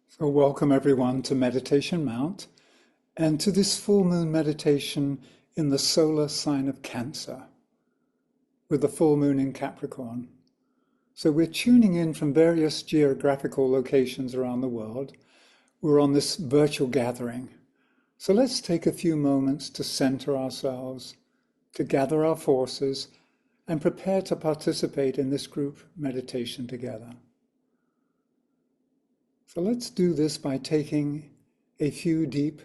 So welcome everyone to Meditation Mount and to this full moon meditation in the solar sign of Cancer with the full moon in Capricorn. So we're tuning in from various geographical locations around the world. We're on this virtual gathering. So let's take a few moments to center ourselves, to gather our forces and prepare to participate in this group meditation together. So let's do this by taking a few deep,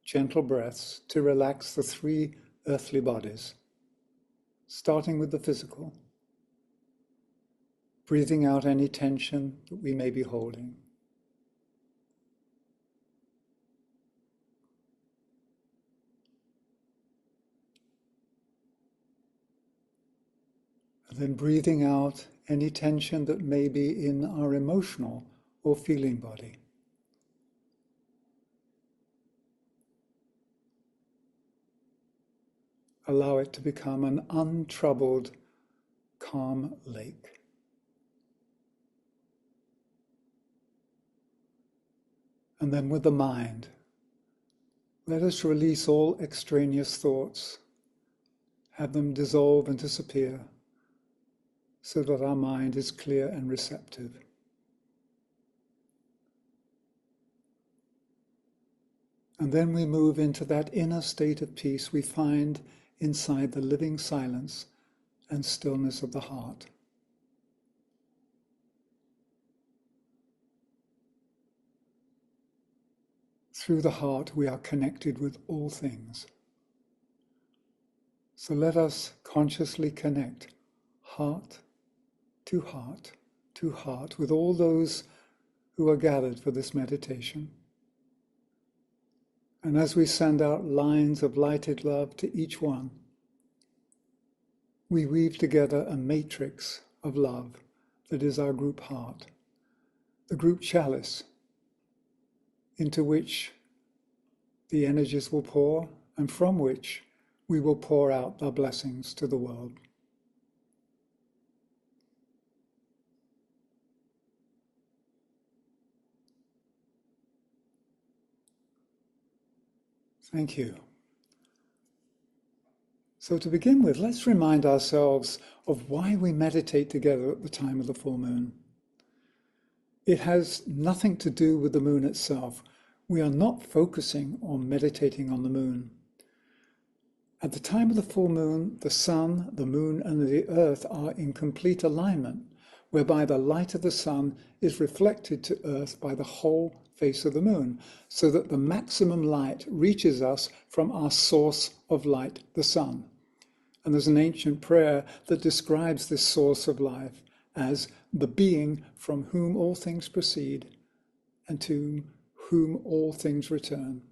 gentle breaths to relax the three earthly bodies, starting with the physical, breathing out any tension that we may be holding. And then breathing out any tension that may be in our emotional or feeling body. Allow it to become an untroubled, calm lake. And then with the mind, let us release all extraneous thoughts, have them dissolve and disappear, so that our mind is clear and receptive. And then we move into that inner state of peace we find inside the living silence and stillness of the heart. Through the heart, we are connected with all things. So let us consciously connect heart to heart to heart with all those who are gathered for this meditation. And as we send out lines of lighted love to each one, we weave together a matrix of love that is our group heart, the group chalice, into which the energies will pour and from which we will pour out our blessings to the world. Thank you. So to begin with, let's remind ourselves of why we meditate together at the time of the full moon. It has nothing to do with the moon itself. We are not focusing on meditating on the moon. At the time of the full moon, the sun, the moon, and the earth are in complete alignment, whereby the light of the sun is reflected to earth by the whole face of the moon, so that the maximum light reaches us from our source of light, the sun. And there's an ancient prayer that describes this source of life as the being from whom all things proceed and to whom all things return.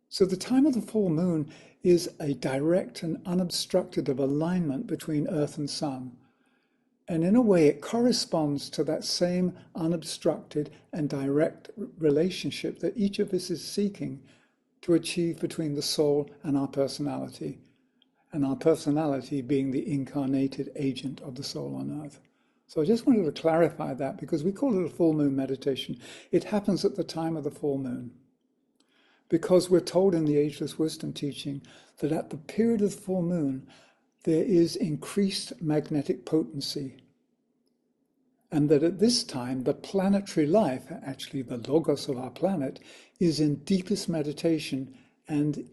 So the time of the full moon is a direct and unobstructed of alignment between earth and sun. And in a way, it corresponds to that same unobstructed and direct relationship that each of us is seeking to achieve between the soul and our personality being the incarnated agent of the soul on earth. So I just wanted to clarify that because we call it a full moon meditation. It happens at the time of the full moon. Because we're told in the Ageless Wisdom teaching that at the period of the full moon, there is increased magnetic potency. And that at this time, the planetary life, actually the logos of our planet, is in deepest meditation and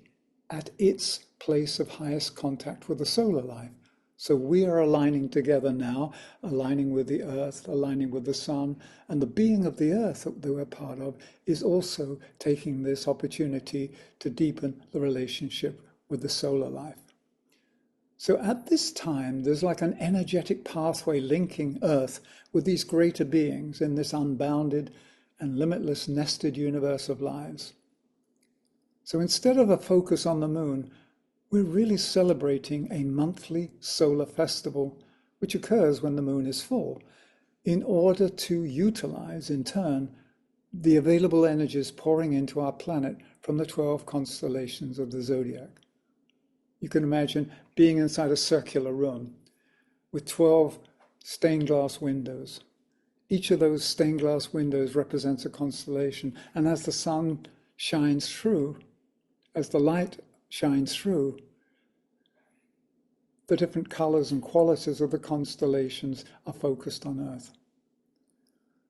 at its place of highest contact with the solar life. So we are aligning together now, aligning with the earth, aligning with the sun, and the being of the earth that we're part of is also taking this opportunity to deepen the relationship with the solar life. So at this time, there's like an energetic pathway linking earth with these greater beings in this unbounded and limitless nested universe of lives. So instead of a focus on the moon, we're really celebrating a monthly solar festival, which occurs when the moon is full, in order to utilize, in turn, the available energies pouring into our planet from the 12 constellations of the zodiac. You can imagine being inside a circular room with 12 stained glass windows, Each of those stained glass windows represents a constellation. And as the sun shines through, as the light shines through, the different colors and qualities of the constellations are focused on Earth.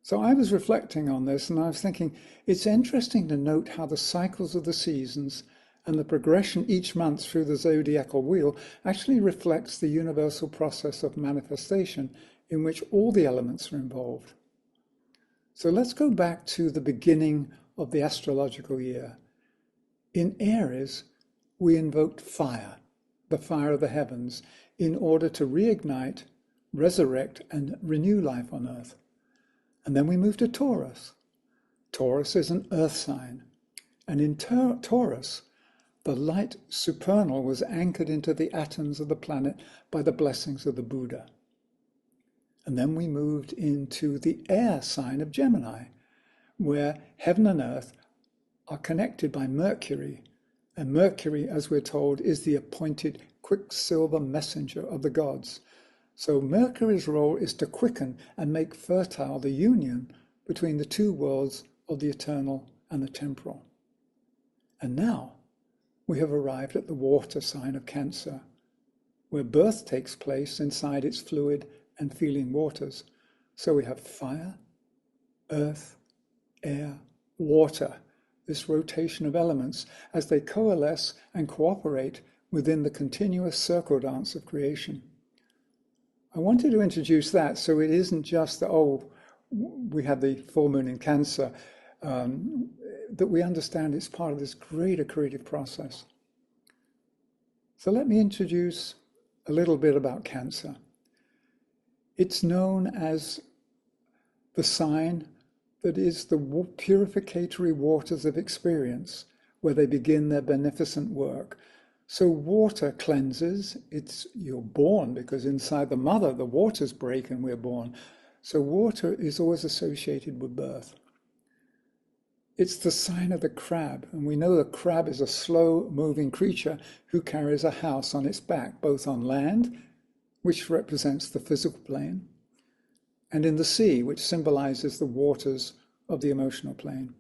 So I was reflecting on this and I was thinking, it's interesting to note how the cycles of the seasons and the progression each month through the zodiacal wheel actually reflects the universal process of manifestation in which all the elements are involved. So let's go back to the beginning of the astrological year. In Aries, we invoked fire, the fire of the heavens, in order to reignite, resurrect, and renew life on Earth. And then we moved to Taurus. Taurus is an earth sign. And in Taurus, the light supernal was anchored into the atoms of the planet by the blessings of the Buddha. And then we moved into the air sign of Gemini, where heaven and earth are connected by Mercury. And Mercury, as we're told, is the appointed quicksilver messenger of the gods. So Mercury's role is to quicken and make fertile the union between the two worlds of the eternal and the temporal. And now we have arrived at the water sign of Cancer, where birth takes place inside its fluid and feeling waters. So we have fire, earth, air, water, this rotation of elements as they coalesce and cooperate within the continuous circle dance of creation. I wanted to introduce that so it isn't just that, we had the full moon in Cancer, that we understand it's part of this greater creative process. So let me introduce a little bit about Cancer. It's known as the sign that is the purificatory waters of experience, where they begin their beneficent work. So water cleanses, you're born because inside the mother, the waters break and we're born. So water is always associated with birth. It's the sign of the crab, and we know the crab is a slow-moving creature who carries a house on its back, both on land, which represents the physical plane, and in the sea, which symbolizes the waters of the emotional plane.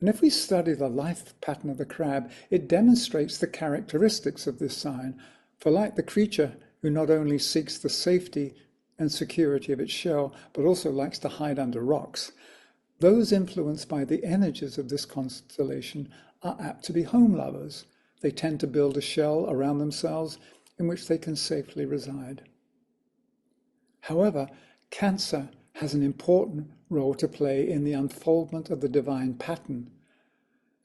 And if we study the life pattern of the crab, it demonstrates the characteristics of this sign. For like the creature who not only seeks the safety and security of its shell, but also likes to hide under rocks, those influenced by the energies of this constellation are apt to be home lovers. They tend to build a shell around themselves in which they can safely reside. However, Cancer has an important role to play in the unfoldment of the divine pattern,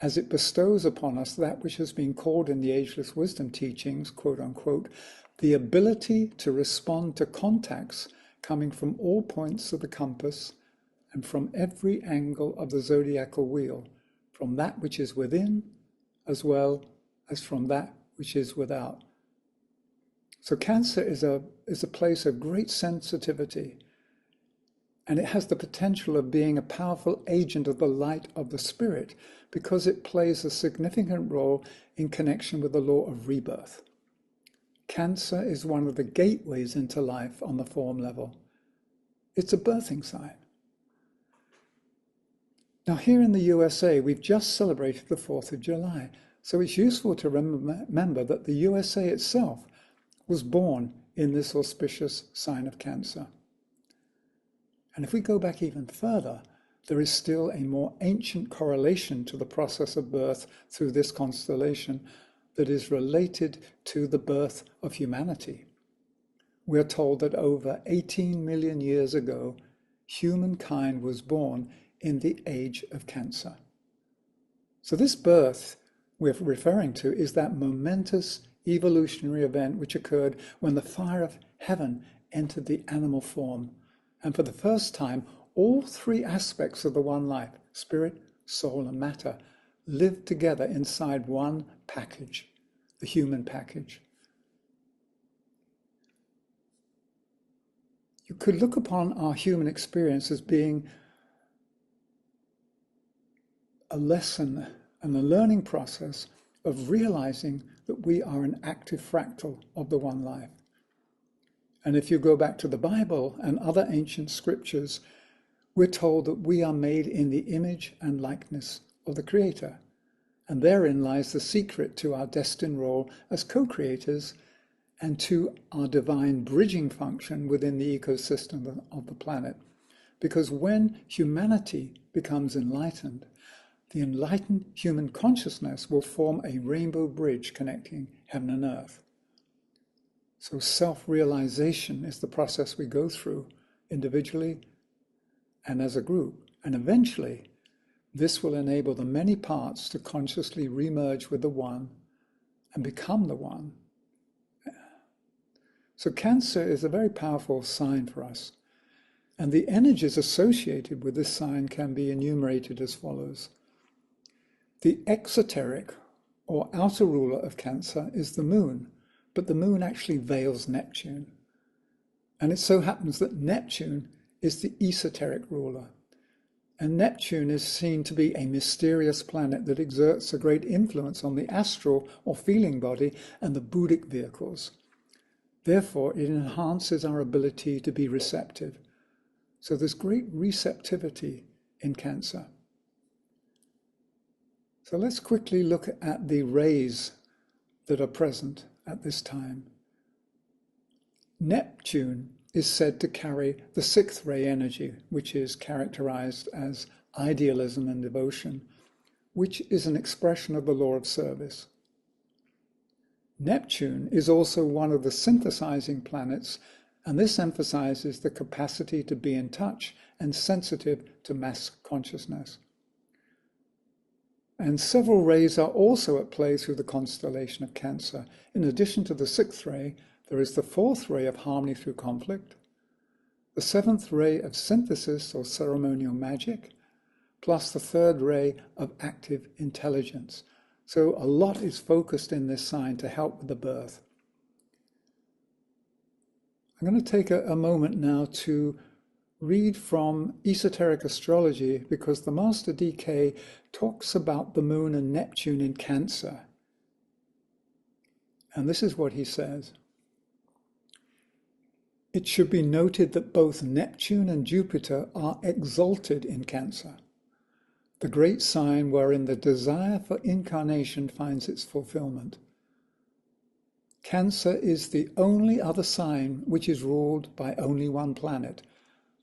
as it bestows upon us that which has been called in the ageless wisdom teachings, quote unquote, the ability to respond to contacts coming from all points of the compass and from every angle of the zodiacal wheel, from that which is within as well as from that which is without. So Cancer is a place of great sensitivity, and it has the potential of being a powerful agent of the light of the spirit because it plays a significant role in connection with the law of rebirth. Cancer is one of the gateways into life on the form level. It's a birthing sign. Now here in the USA, we've just celebrated the 4th of July, so it's useful to remember that the USA itself was born in this auspicious sign of Cancer. And if we go back even further, there is still a more ancient correlation to the process of birth through this constellation that is related to the birth of humanity. We are told that over 18 million years ago, humankind was born in the age of Cancer. So this birth we're referring to is that momentous evolutionary event which occurred when the fire of heaven entered the animal form. And for the first time, all three aspects of the one life, spirit, soul, and matter, lived together inside one package, the human package. You could look upon our human experience as being a lesson and a learning process of realizing that we are an active fractal of the one life. And if you go back to the Bible and other ancient scriptures, we're told that we are made in the image and likeness of the Creator. And therein lies the secret to our destined role as co-creators and to our divine bridging function within the ecosystem of the planet. Because when humanity becomes enlightened, the enlightened human consciousness will form a rainbow bridge connecting heaven and earth. So self-realization is the process we go through individually and as a group. And eventually, this will enable the many parts to consciously remerge with the one and become the one. So Cancer is a very powerful sign for us. And the energies associated with this sign can be enumerated as follows. The exoteric or outer ruler of Cancer is the moon, but the moon actually veils Neptune. And it so happens that Neptune is the esoteric ruler. And Neptune is seen to be a mysterious planet that exerts a great influence on the astral or feeling body and the Buddhic vehicles. Therefore, it enhances our ability to be receptive. So there's great receptivity in Cancer. So let's quickly look at the rays that are present at this time. Neptune is said to carry the sixth ray energy, which is characterized as idealism and devotion, which is an expression of the law of service. Neptune is also one of the synthesizing planets, and this emphasizes the capacity to be in touch and sensitive to mass consciousness. And several rays are also at play through the constellation of Cancer. In addition to the sixth ray, there is the fourth ray of harmony through conflict, the seventh ray of synthesis or ceremonial magic, plus the third ray of active intelligence. So a lot is focused in this sign to help with the birth. I'm going to take a moment now to read from esoteric astrology, because the Master DK talks about the moon and Neptune in Cancer. And this is what he says. It should be noted that both Neptune and Jupiter are exalted in Cancer, the great sign wherein the desire for incarnation finds its fulfillment. Cancer is the only other sign which is ruled by only one planet,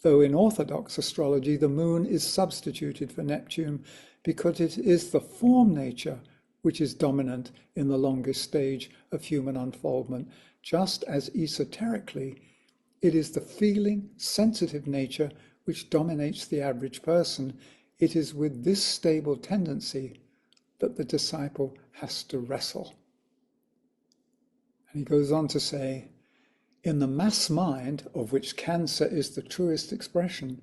though in Orthodox astrology the moon is substituted for Neptune because it is the form nature which is dominant in the longest stage of human unfoldment, just as esoterically it is the feeling, sensitive nature which dominates the average person. It is with this stable tendency that the disciple has to wrestle. And he goes on to say, in the mass mind, of which Cancer is the truest expression,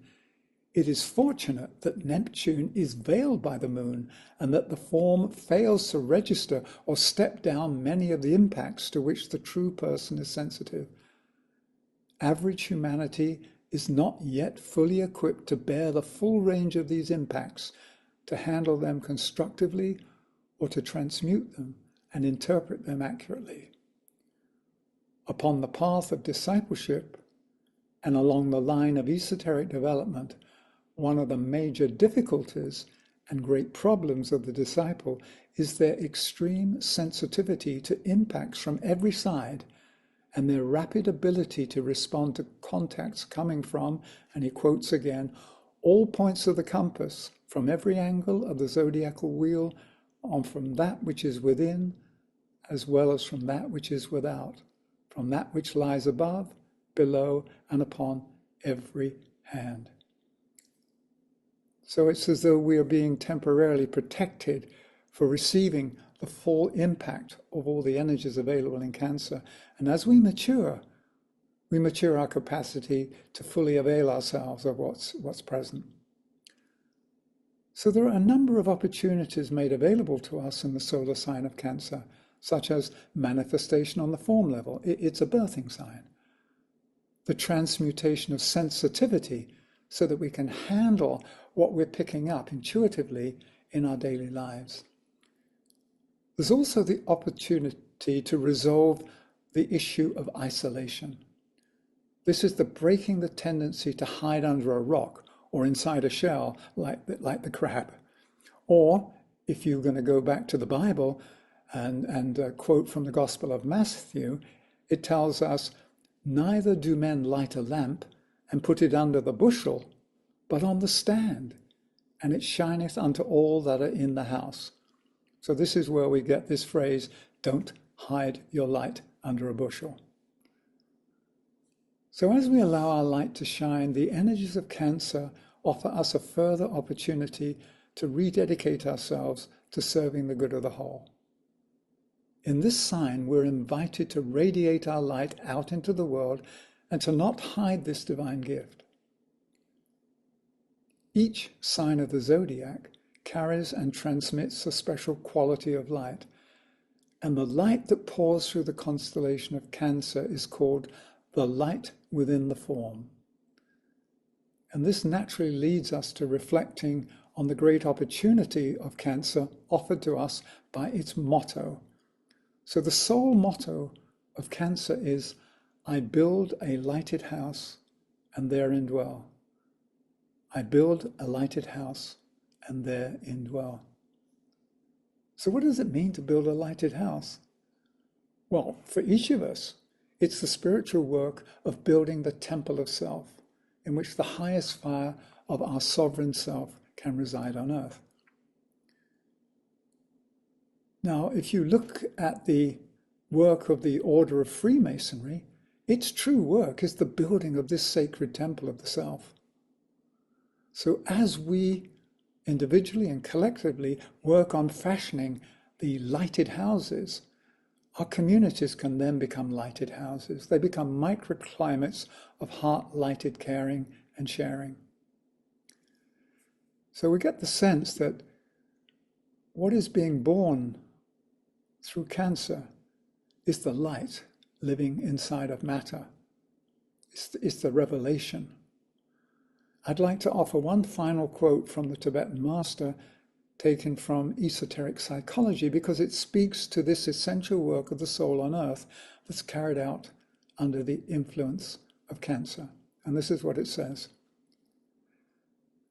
it is fortunate that Neptune is veiled by the moon and that the form fails to register or step down many of the impacts to which the true person is sensitive. Average humanity is not yet fully equipped to bear the full range of these impacts, to handle them constructively or to transmute them and interpret them accurately. Upon the path of discipleship and along the line of esoteric development, one of the major difficulties and great problems of the disciple is their extreme sensitivity to impacts from every side and their rapid ability to respond to contacts coming from, and he quotes again, all points of the compass, from every angle of the zodiacal wheel, on from that which is within, as well as from that which is without, from that which lies above, below, and upon every hand. So it's as though we are being temporarily protected for receiving the full impact of all the energies available in Cancer. And as we mature our capacity to fully avail ourselves of what's present. So there are a number of opportunities made available to us in the solar sign of Cancer, such as manifestation on the form level. It's a birthing sign. The transmutation of sensitivity so that we can handle what we're picking up intuitively in our daily lives. There's also the opportunity to resolve the issue of isolation. This is the breaking the tendency to hide under a rock or inside a shell like the crab. Or if you're going to go back to the Bible and quote from the Gospel of Matthew, it tells us, neither do men light a lamp and put it under the bushel, but on the stand, and it shineth unto all that are in the house. So this is where we get this phrase, don't hide your light under a bushel. So as we allow our light to shine, the energies of Cancer offer us a further opportunity to rededicate ourselves to serving the good of the whole. In this sign, we're invited to radiate our light out into the world and to not hide this divine gift. Each sign of the zodiac carries and transmits a special quality of light, and the light that pours through the constellation of Cancer is called the light within the form. And this naturally leads us to reflecting on the great opportunity of Cancer offered to us by its motto. So the sole motto of Cancer is, I build a lighted house and therein dwell. I build a lighted house and therein dwell. So what does it mean to build a lighted house? Well, for each of us, it's the spiritual work of building the temple of self, in which the highest fire of our sovereign self can reside on earth. Now, if you look at the work of the Order of Freemasonry, its true work is the building of this sacred temple of the self. So as we individually and collectively work on fashioning the lighted houses, our communities can then become lighted houses. They become microclimates of heart-lighted caring and sharing. So we get the sense that what is being born through Cancer is the light living inside of matter. It's the revelation. I'd like to offer one final quote from the Tibetan master taken from esoteric psychology because it speaks to this essential work of the soul on earth that's carried out under the influence of Cancer. And this is what it says.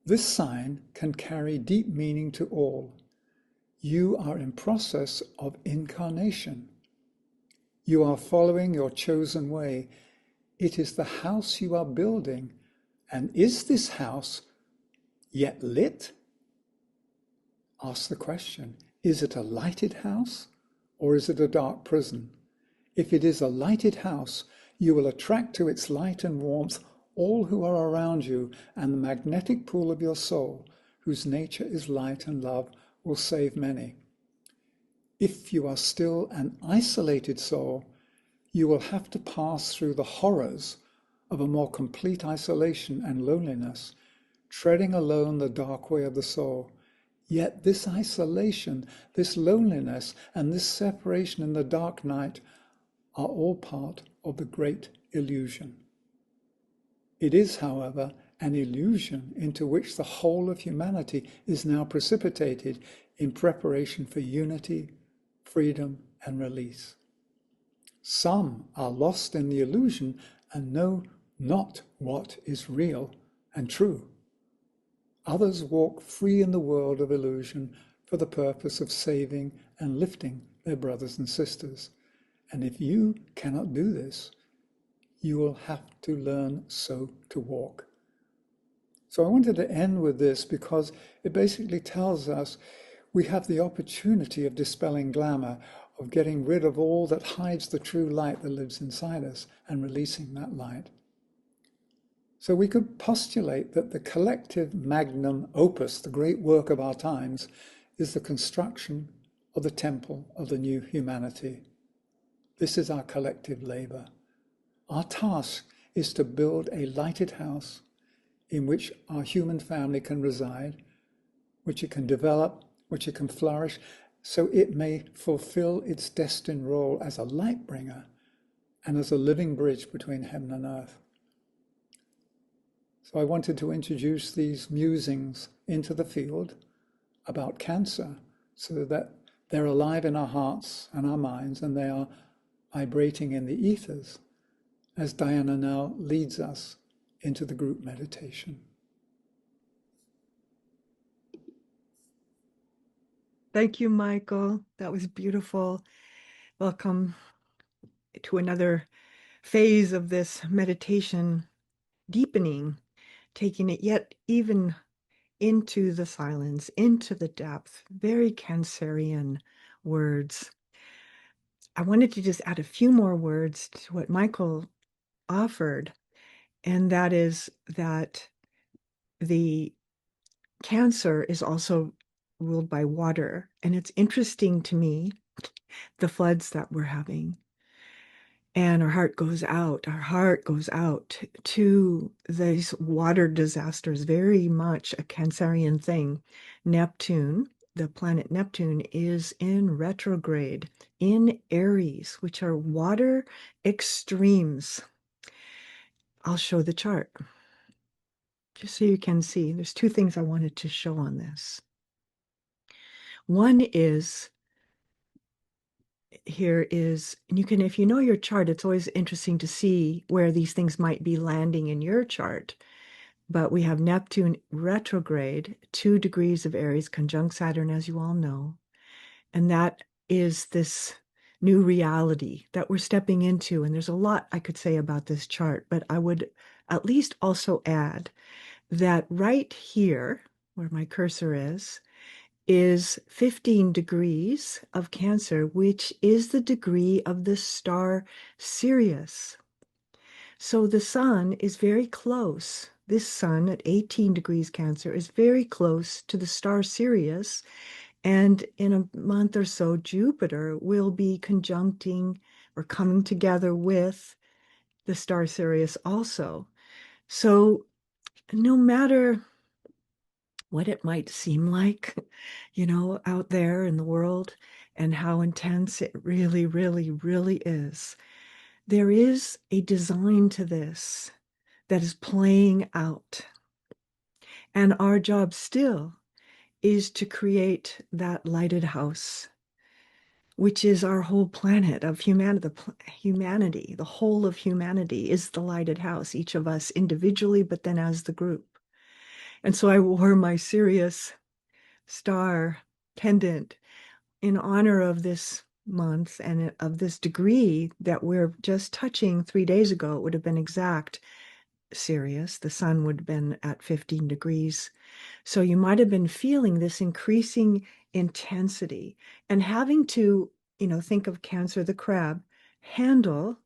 This sign can carry deep meaning to all. You are in process of incarnation. You are following your chosen way. It is the house you are building. And is this house yet lit? Ask the question, is it a lighted house or is it a dark prison? If it is a lighted house, you will attract to its light and warmth all who are around you, and the magnetic pool of your soul, whose nature is light and love, will save many. If you are still an isolated soul, you will have to pass through the horrors of a more complete isolation and loneliness, treading alone the dark way of the soul. Yet this isolation, this loneliness, and this separation in the dark night are all part of the great illusion. It is, however, an illusion into which the whole of humanity is now precipitated in preparation for unity, freedom, and release. Some are lost in the illusion and know not what is real and true. Others walk free in the world of illusion for the purpose of saving and lifting their brothers and sisters. And if you cannot do this, you will have to learn so to walk. So I wanted to end with this because it basically tells us we have the opportunity of dispelling glamour, of getting rid of all that hides the true light that lives inside us and releasing that light. So we could postulate that the collective magnum opus, the great work of our times, is the construction of the temple of the new humanity. This is our collective labor. Our task is to build a lighted house in which our human family can reside, which it can develop, which it can flourish, so it may fulfill its destined role as a light bringer and as a living bridge between heaven and earth. So I wanted to introduce these musings into the field about Cancer so that they're alive in our hearts and our minds and they are vibrating in the ethers. as Diana now leads us into the group meditation. Thank you, Michael. That was beautiful. Welcome to another phase of this meditation, deepening, taking it yet even into the silence, into the depth, very Cancerian words. I wanted to just add a few more words to what Michael offered, and that is that the Cancer is also ruled by water. And it's interesting to me, the floods that we're having. And our heart goes out to these water disasters, very much a Cancerian thing. Neptune, the planet Neptune, is in retrograde in Aries, which are water extremes. I'll show the chart just so you can see. There's two things I wanted to show on this. One is here is, and you can, if you know your chart, it's always interesting to see where these things might be landing in your chart. But we have Neptune retrograde, 2 degrees of Aries, conjunct Saturn, as you all know. And that is this new reality that we're stepping into. And there's a lot I could say about this chart, but I would at least also add that right here, where my cursor is 15 degrees of Cancer, which is the degree of the star Sirius. So the sun is very close. This sun at 18 degrees Cancer is very close to the star Sirius. And in a month or so, Jupiter will be conjuncting or coming together with the star Sirius also. So no matter what it might seem like, out there in the world and how intense it really, really, really is. There is a design to this that is playing out. And our job still is to create that lighted house, which is our whole planet of humanity. The whole of humanity is the lighted house, each of us individually, but then as the group. And so I wore my Sirius star pendant in honor of this month and of this degree that we're just touching 3 days ago. It would have been exact Sirius. The sun would have been at 15 degrees. So you might have been feeling this increasing intensity and having to, think of Cancer, the crab, handle,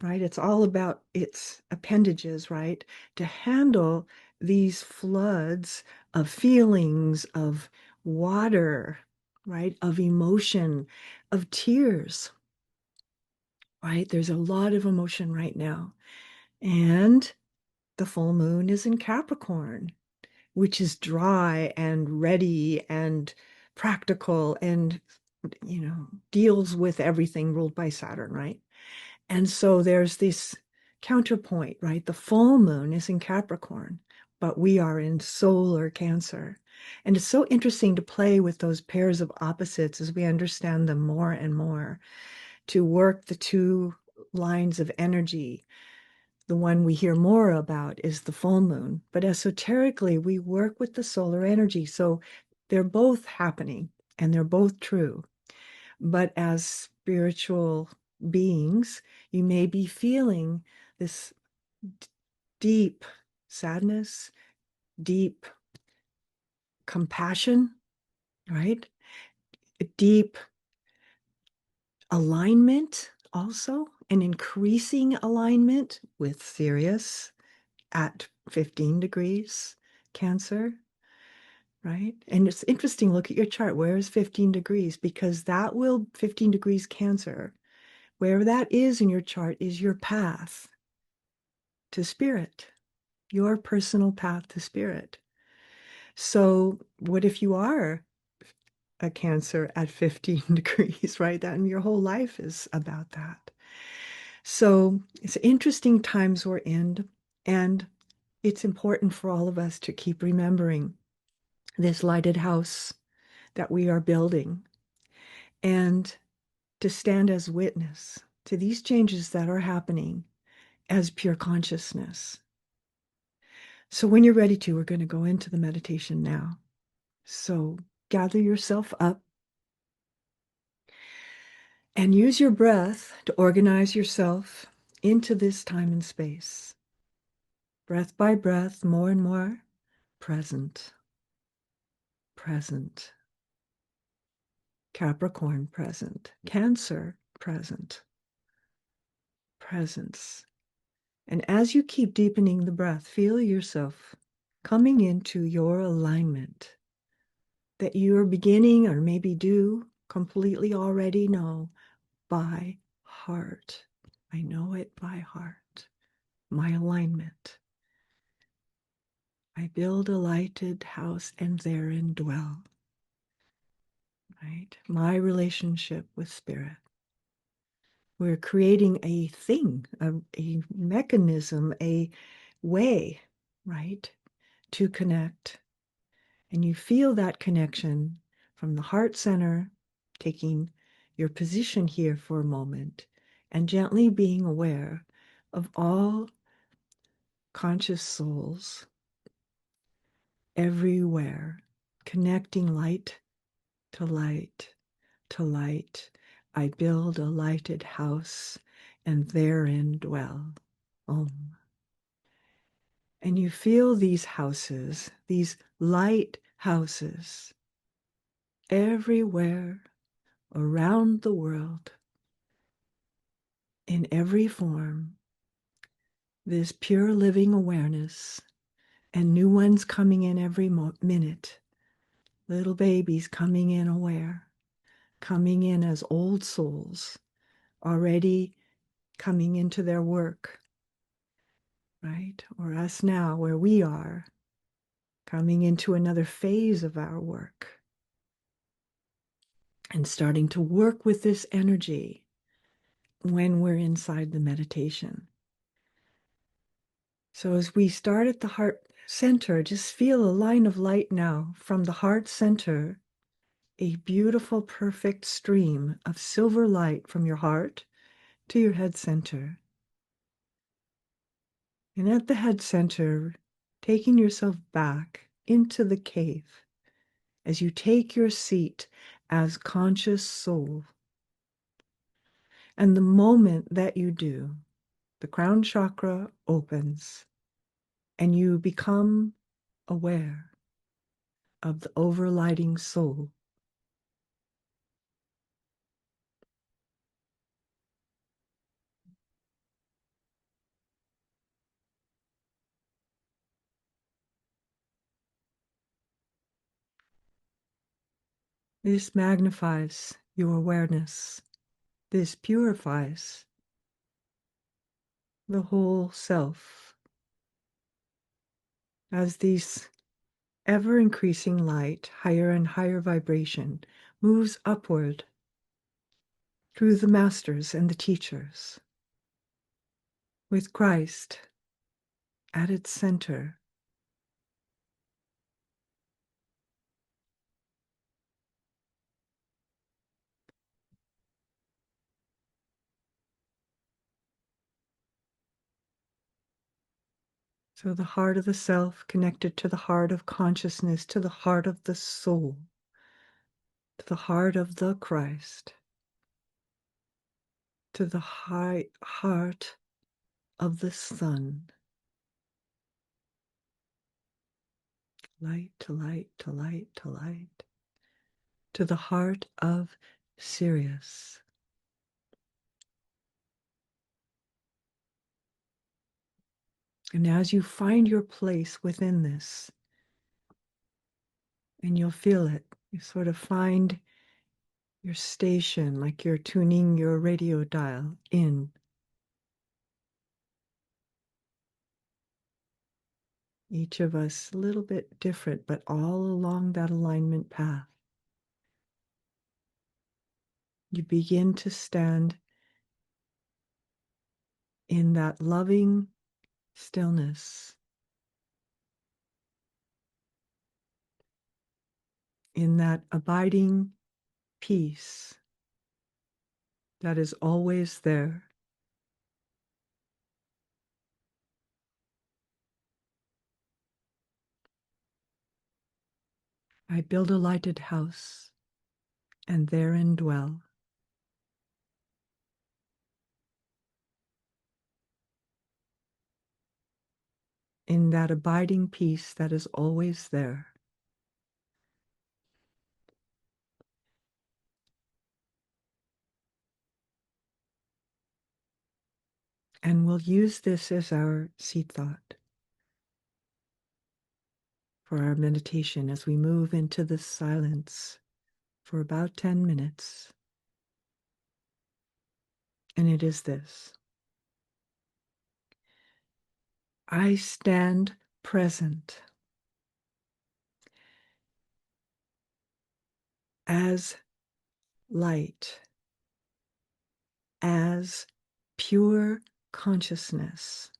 right? It's all about its appendages, right? To handle these floods of feelings, of water, right? Of emotion, of tears, right? There's a lot of emotion right now. And the full moon is in Capricorn, which is dry and ready and practical and, deals with everything ruled by Saturn, right? And so there's this counterpoint, right? The full moon is in Capricorn, but we are in solar Cancer. And it's so interesting to play with those pairs of opposites as we understand them more and more, to work the two lines of energy. The one we hear more about is the full moon, but esoterically, we work with the solar energy. So they're both happening and they're both true. But as spiritual beings, you may be feeling this deep sadness, deep compassion, right? A deep alignment also, an increasing alignment with Sirius at 15 degrees Cancer, right? And it's interesting, look at your chart. Where is 15 degrees? Because 15 degrees Cancer, wherever that is in your chart, is your path to spirit, your personal path to spirit. So what if you are a Cancer at 15 degrees, right? That and your whole life is about that. So it's interesting times we're in, and it's important for all of us to keep remembering this lighted house that we are building and to stand as witness to these changes that are happening as pure consciousness. So when you're ready to, we're going to go into the meditation now. So gather yourself up and use your breath to organize yourself into this time and space. Breath by breath, more and more present, present. Capricorn present, Cancer present, presence. And as you keep deepening the breath, feel yourself coming into your alignment that you are beginning or maybe do completely already know by heart. I know it by heart. My alignment. I build a lighted house and therein dwell. Right? My relationship with spirit. We're creating a thing, a mechanism, a way, right, to connect. And you feel that connection from the heart center, taking your position here for a moment and gently being aware of all conscious souls everywhere, connecting light to light to light. I build a lighted house and therein dwell. Om. And you feel these houses, these light houses, everywhere around the world, in every form, this pure living awareness, and new ones coming in every minute, little babies coming in aware, coming in as old souls, already coming into their work, right? Or us now, where we are, coming into another phase of our work and starting to work with this energy when we're inside the meditation. So as we start at the heart center, just feel a line of light now from the heart center, a beautiful, perfect stream of silver light from your heart to your head center. And at the head center, taking yourself back into the cave as you take your seat as conscious soul. And the moment that you do, the crown chakra opens and you become aware of the overlighting soul. This magnifies your awareness. This purifies the whole self as these ever increasing light, higher and higher vibration, moves upward through the masters and the teachers, with Christ at its center. So the heart of the self connected to the heart of consciousness, to the heart of the soul, to the heart of the Christ, to the high heart of the Sun. Light to light to light to light, to the heart of Sirius. And as you find your place within this, and you'll feel it, you sort of find your station, like you're tuning your radio dial in. Each of us a little bit different, but all along that alignment path. You begin to stand in that loving stillness, in that abiding peace that is always there. I build a lighted house and therein dwell. In that abiding peace that is always there. And we'll use this as our seed thought for our meditation as we move into this silence for about 10 minutes. And it is this: I stand present as light, as pure consciousness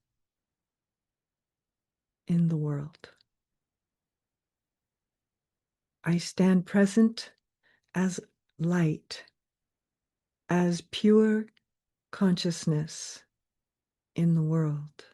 in the world. I stand present as light, as pure consciousness in the world.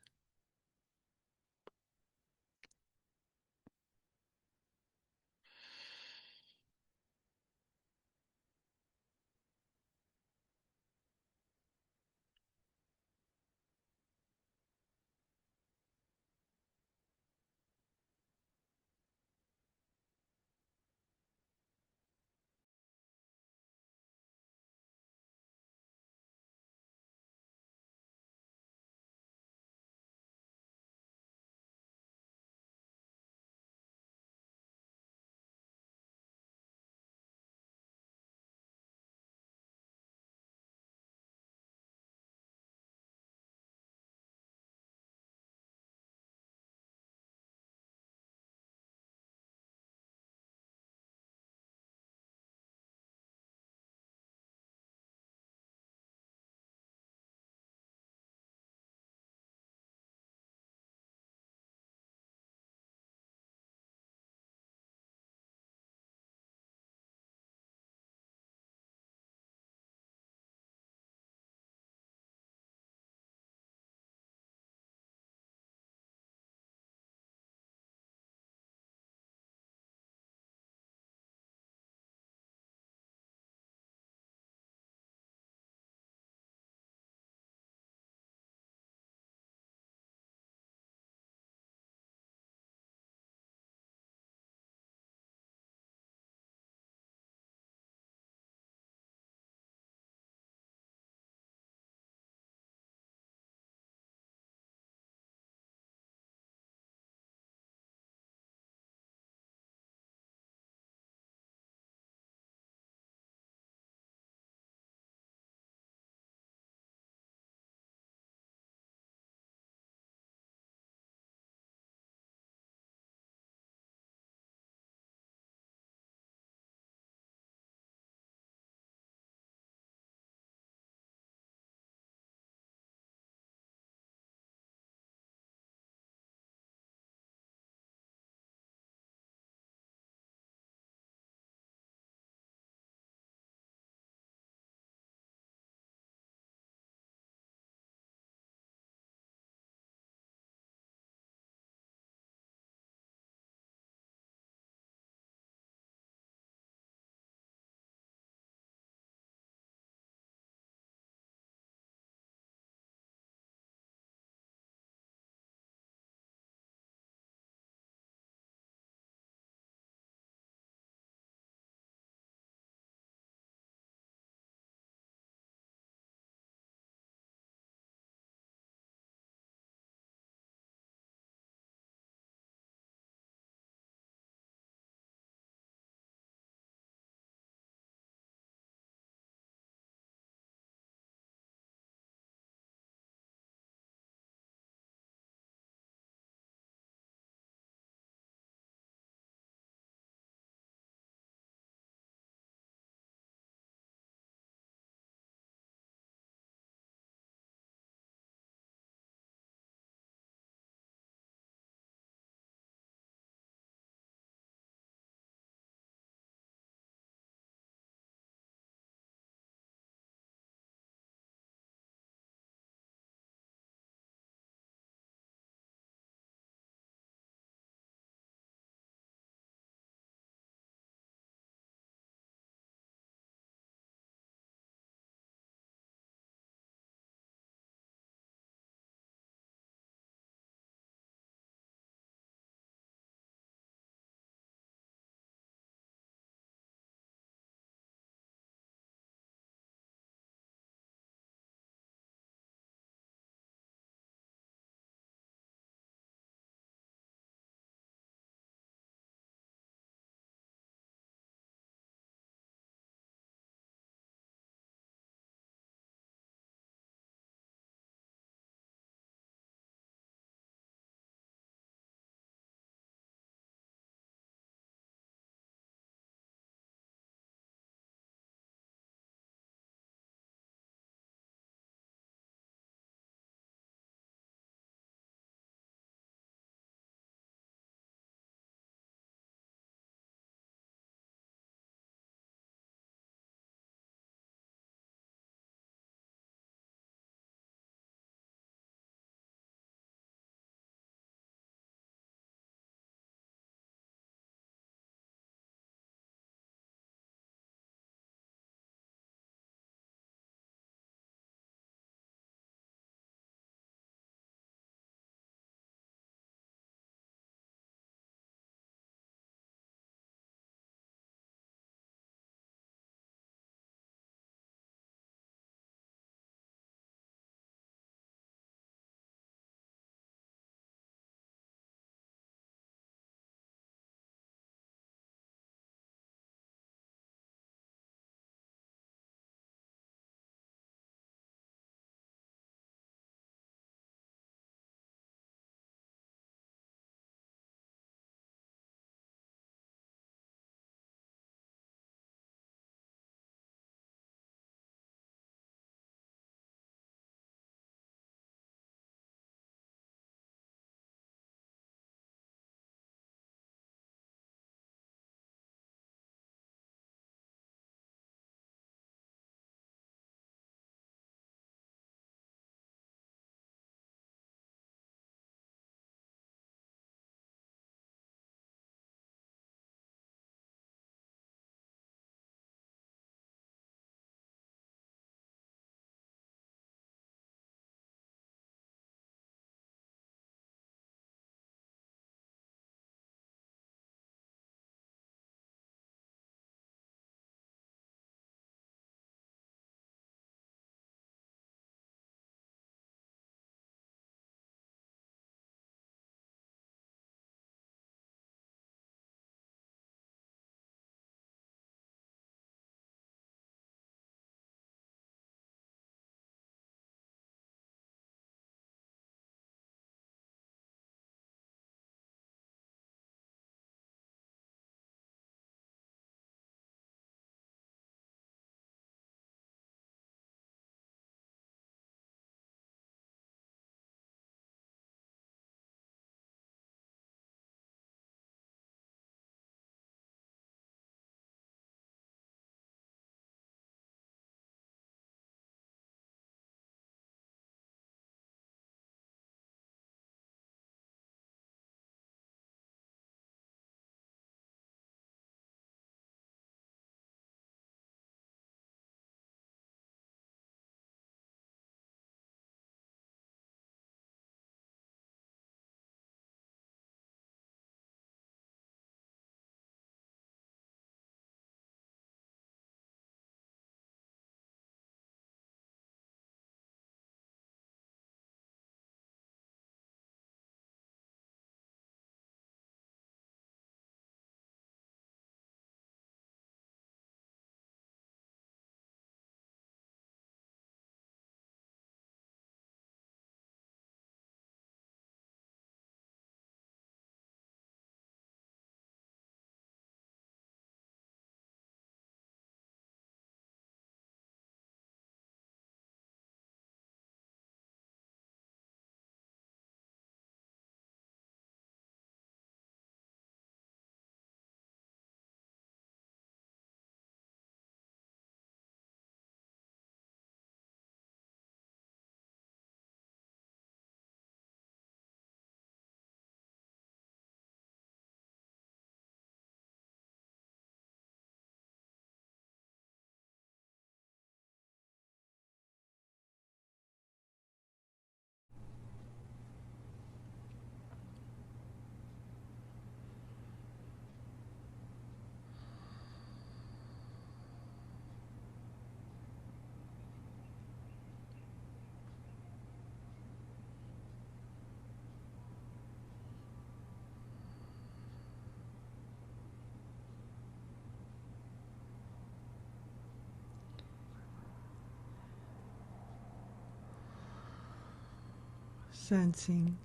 sensing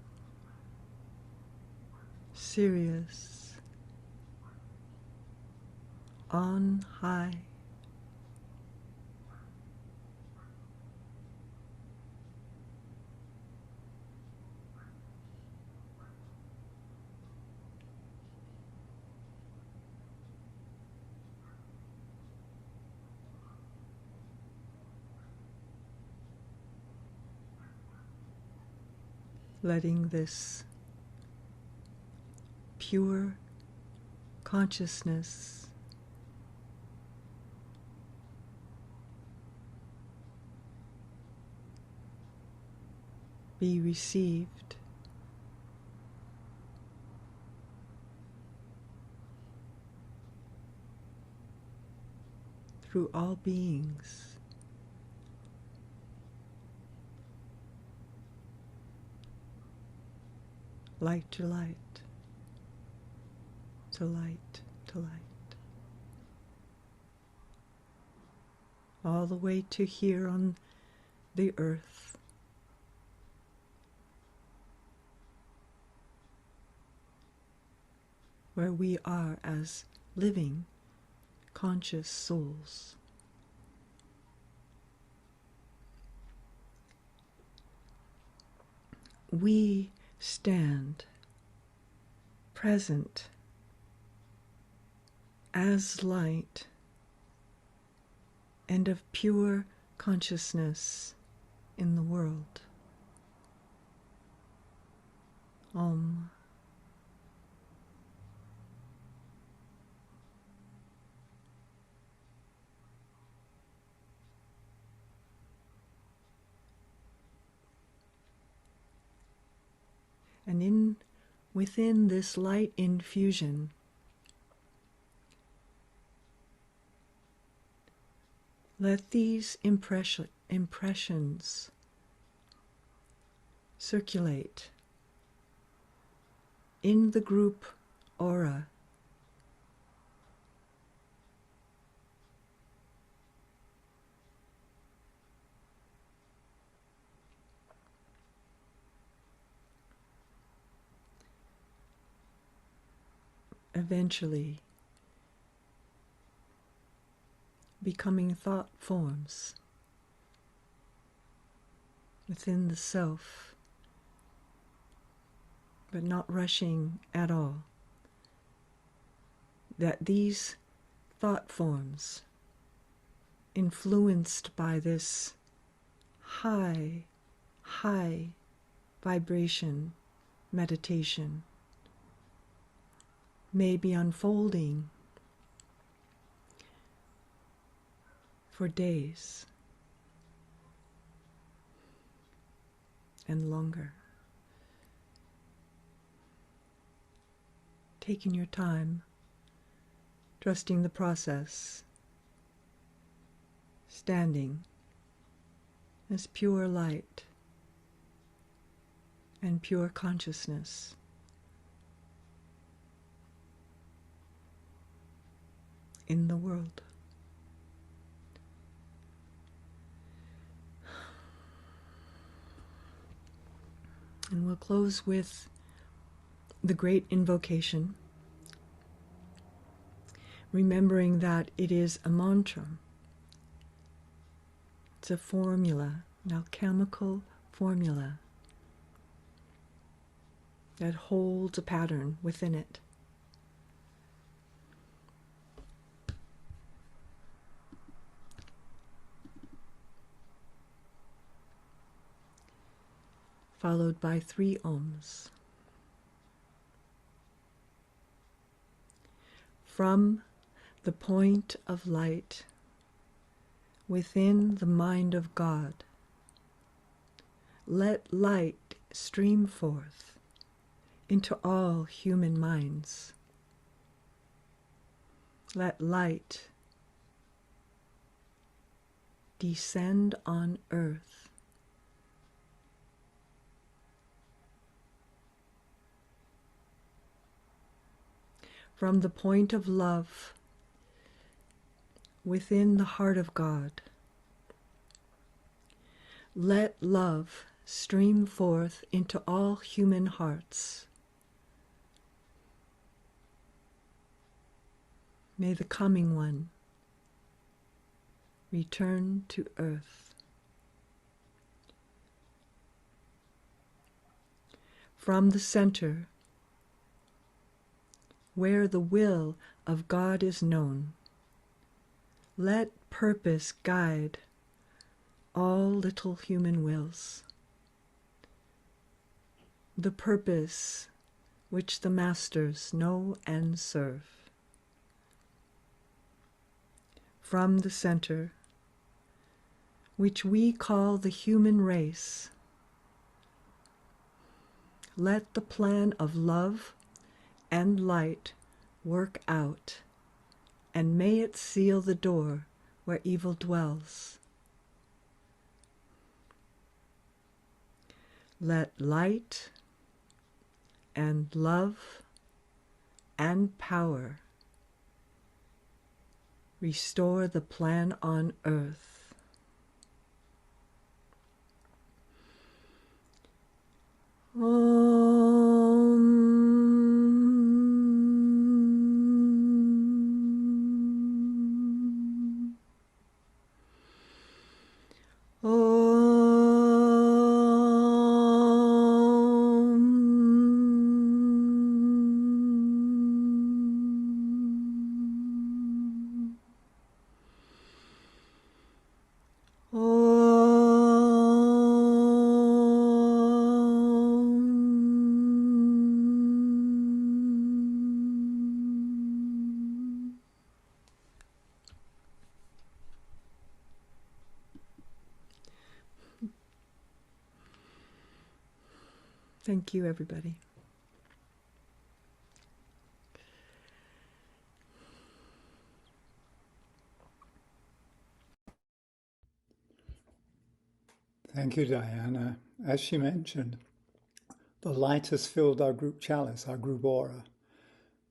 Sirius on high. Letting this pure consciousness be received through all beings, light to light, to light to light, all the way to here on the earth, where we are as living, conscious souls. We stand present as light and of pure consciousness in the world. Om. And within this light infusion, let these impressions circulate in the group aura, eventually becoming thought forms within the self, but not rushing at all. That these thought forms, influenced by this high vibration meditation, may be unfolding for days and longer. Taking your time, trusting the process, standing as pure light and pure consciousness. In the world. And we'll close with the great invocation, remembering that it is a mantra. It's a formula, an alchemical formula that holds a pattern within it. Followed by 3 ohms. From the point of light within the mind of God, let light stream forth into all human minds. Let light descend on earth. From the point of love within the heart of God, let love stream forth into all human hearts. May the coming one return to earth. From the center, where the will of God is known, let purpose guide all little human wills. The purpose which the masters know and serve. From the center, which we call the human race, let the plan of love and light work out, and may it seal the door where evil dwells. Let light and love and power restore the plan on earth. Thank you, everybody. Thank you, Diana. As she mentioned, the light has filled our group chalice, our group aura,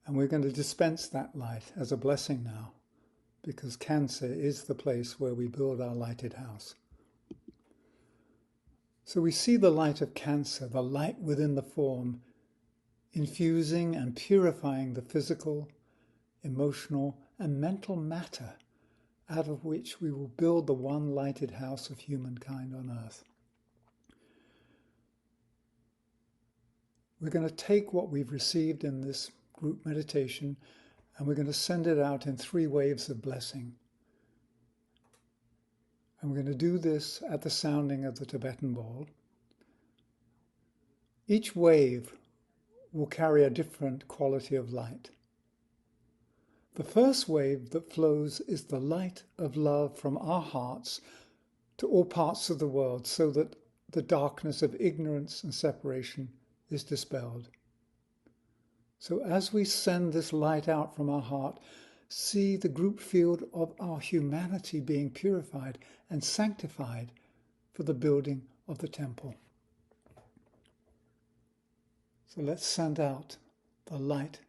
and we're going to dispense that light as a blessing now, because Cancer is the place where we build our lighted house. So we see the light of Cancer, the light within the form, infusing and purifying the physical, emotional, and mental matter out of which we will build the one lighted house of humankind on earth. We're going to take what we've received in this group meditation and we're going to send it out in 3 waves of blessing. And we're going to do this at the sounding of the Tibetan bell. Each wave will carry a different quality of light. The first wave that flows is the light of love from our hearts to all parts of the world, so that the darkness of ignorance and separation is dispelled. So as we send this light out from our heart, see the group field of our humanity being purified and sanctified for the building of the temple. So let's send out the light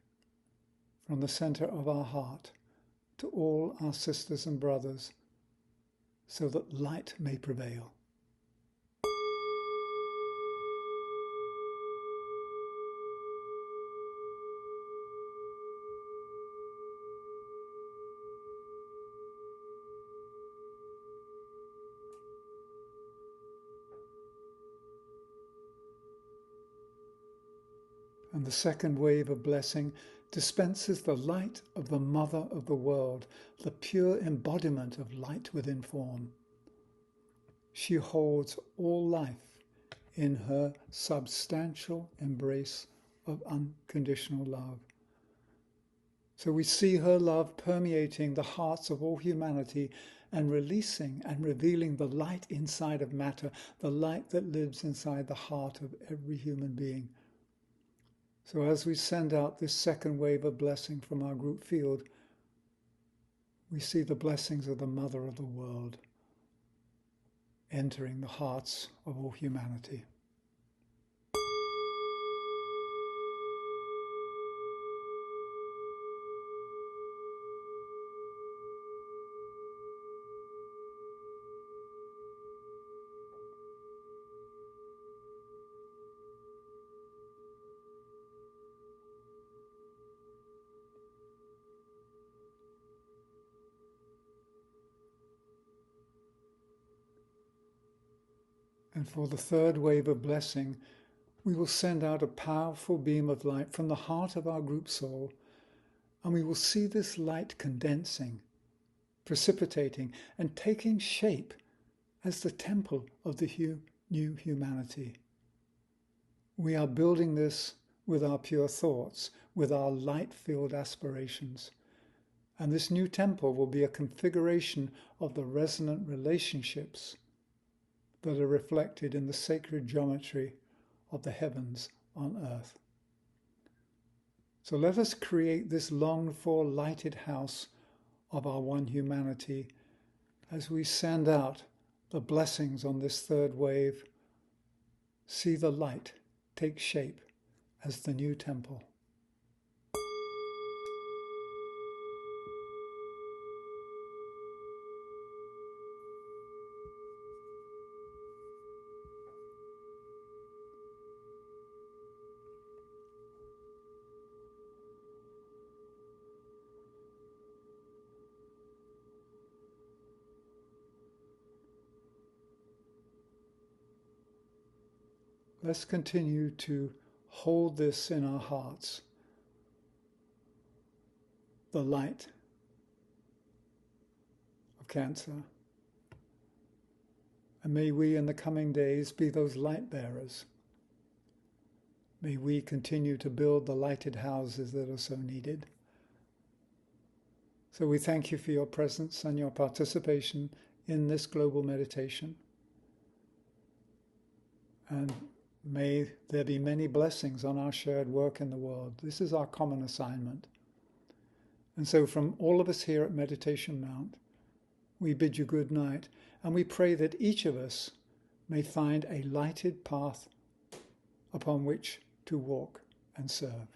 from the center of our heart to all our sisters and brothers, so that light may prevail. And the second wave of blessing dispenses the light of the Mother of the world, the pure embodiment of light within form. She holds all life in her substantial embrace of unconditional love. So we see her love permeating the hearts of all humanity and releasing and revealing the light inside of matter, the light that lives inside the heart of every human being. So as we send out this second wave of blessing from our group field, we see the blessings of the Mother of the world entering the hearts of all humanity. And for the third wave of blessing, we will send out a powerful beam of light from the heart of our group soul, and we will see this light condensing, precipitating, and taking shape as the temple of the new humanity. We are building this with our pure thoughts, with our light-filled aspirations. And this new temple will be a configuration of the resonant relationships that are reflected in the sacred geometry of the heavens on earth. So let us create this longed-for lighted house of our one humanity as we send out the blessings on this third wave. See the light take shape as the new temple. Let's continue to hold this in our hearts, the light of Cancer. And may we in the coming days be those light bearers. May we continue to build the lighted houses that are so needed. So we thank you for your presence and your participation in this global meditation. And may there be many blessings on our shared work in the world. This is our common assignment. And so from all of us here at Meditation Mount, we bid you good night, and we pray that each of us may find a lighted path upon which to walk and serve.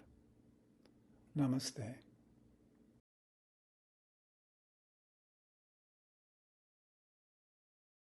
Namaste.